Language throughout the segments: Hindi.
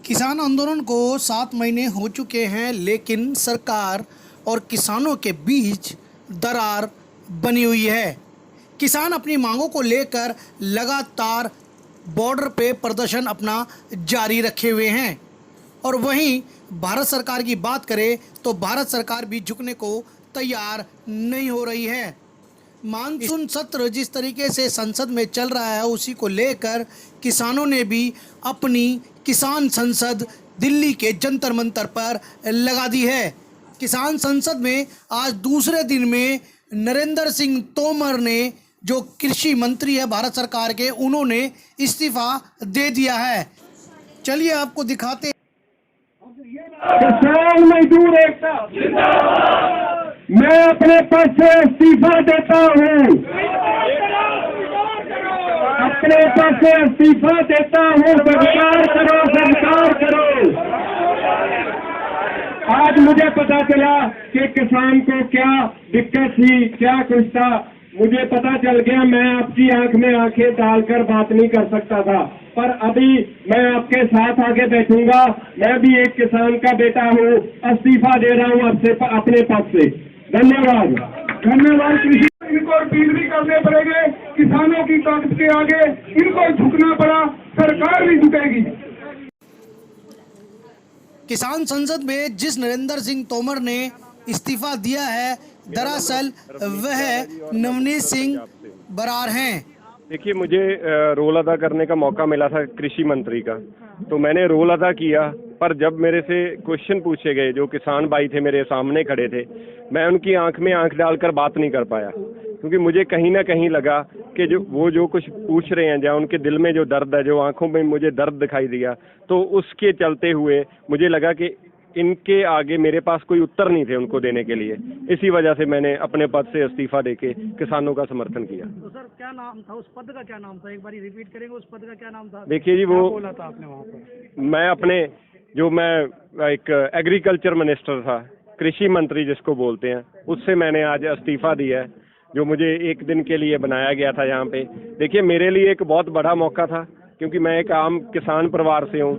किसान आंदोलन को 7 महीने हो चुके हैं, लेकिन सरकार और किसानों के बीच दरार बनी हुई है। किसान अपनी मांगों को लेकर लगातार बॉर्डर पे प्रदर्शन अपना जारी रखे हुए हैं और वहीं भारत सरकार की बात करें तो भारत सरकार भी झुकने को तैयार नहीं हो रही है। मानसून सत्र जिस तरीके से संसद में चल रहा है, उसी को लेकर किसानों ने भी अपनी किसान संसद दिल्ली के जंतर मंतर पर लगा दी है। किसान संसद में आज दूसरे दिन में नरेंद्र सिंह तोमर ने, जो कृषि मंत्री है भारत सरकार के, उन्होंने इस्तीफा दे दिया है। चलिए आपको दिखाते। किसान मजदूर एकता मैं अपने पद से इस्तीफा देता हूँ, अपने पद से इस्तीफा देता हूँ। सरकार करो, सरकार करो। आज मुझे पता चला कि किसान को क्या दिक्कत थी, क्या कुछ था, मुझे पता चल गया। मैं आपकी आंख में आंखें डालकर बात नहीं कर सकता था, पर अभी मैं आपके साथ आगे बैठूंगा। मैं भी एक किसान का बेटा हूँ, इस्तीफा दे रहा हूँ आपसे अपने पद से। धन्यवाद, धन्यवाद। कृषि इनको अपील भी करने पड़ेंगे, किसानों की ताकत के आगे इनको झुकना पड़ा, सरकार भी झुकेगी। किसान संसद में जिस नरेंद्र सिंह तोमर ने इस्तीफा दिया है, दरअसल वह नवनीत सिंह बरार हैं। देखिए, मुझे रोल अदा करने का मौका मिला था कृषि मंत्री का, तो मैंने रोल अदा किया। पर जब मेरे से क्वेश्चन पूछे गए, जो किसान भाई थे मेरे सामने खड़े थे, मैं उनकी आंख में आंख डालकर बात नहीं कर पाया, क्योंकि मुझे कहीं ना कहीं लगा कि जो कुछ पूछ रहे हैं, जहाँ उनके दिल में जो दर्द है, जो आंखों में मुझे दर्द दिखाई दिया, तो उसके चलते हुए मुझे लगा कि इनके आगे मेरे पास कोई उत्तर नहीं थे उनको देने के लिए। इसी वजह से मैंने अपने पद से इस्तीफा देके किसानों का समर्थन किया। तो सर, क्या नाम था उस पद का? क्या नाम था, एक बार रिपीट करेंगे? उस पद का क्या नाम था? देखिए जी, वो बोला था आपने वहाँ पर? मैं एक एग्रीकल्चर मिनिस्टर था, कृषि मंत्री जिसको बोलते हैं, उससे मैंने आज इस्तीफा दिया है, जो मुझे एक दिन के लिए बनाया गया था यहाँ पे। देखिए, मेरे लिए एक बहुत बड़ा मौका था, क्योंकि मैं एक आम किसान परिवार से हूँ।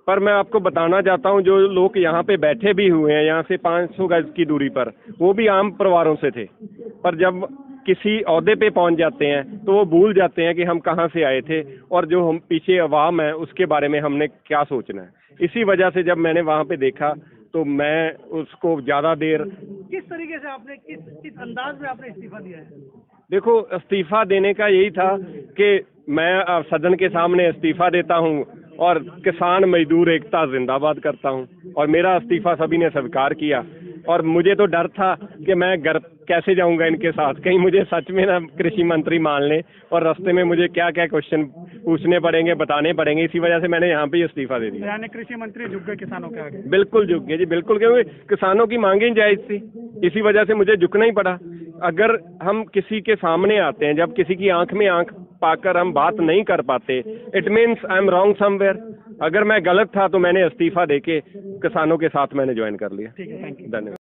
पर मैं आपको बताना चाहता हूँ, जो लोग यहाँ पे बैठे भी हुए हैं यहाँ से 500 गज की दूरी पर, वो भी आम परिवारों से थे। पर जब किसी ओहदे पे पहुँच जाते हैं तो वो भूल जाते हैं कि हम कहाँ से आए थे और जो हम पीछे अवाम है उसके बारे में हमने क्या सोचना है। इसी वजह से जब मैंने वहाँ पे देखा तो मैं उसको ज़्यादा देर किस तरीके से आपने, किस अंदाज में आपने इस्तीफा दिया है? देखो, इस्तीफा देने का यही था कि मैं सदन के सामने इस्तीफा देता हूँ और किसान मजदूर एकता जिंदाबाद करता हूँ, और मेरा इस्तीफा सभी ने स्वीकार किया। और मुझे तो डर था कि मैं घर कैसे जाऊंगा इनके साथ, कहीं मुझे सच में ना कृषि मंत्री मान लें और रास्ते में मुझे क्या क्या क्वेश्चन पूछने पड़ेंगे, बताने पड़ेंगे। इसी वजह से मैंने यहाँ पे इस्तीफा दे दिया। यानी कृषि मंत्री झुक गए किसानों के आगे? बिल्कुल झुक गए जी, बिल्कुल, क्योंकि किसानों की मांगें जायज थी, इसी वजह से मुझे झुकना ही पड़ा। अगर हम किसी के सामने आते हैं, जब किसी की आंख में आंख पाकर हम बात नहीं कर पाते, it means I am wrong somewhere. अगर मैं गलत था तो मैंने इस्तीफा देके किसानों के साथ मैंने ज्वाइन कर लिया। ठीक है, थैंक यू। धन्यवाद।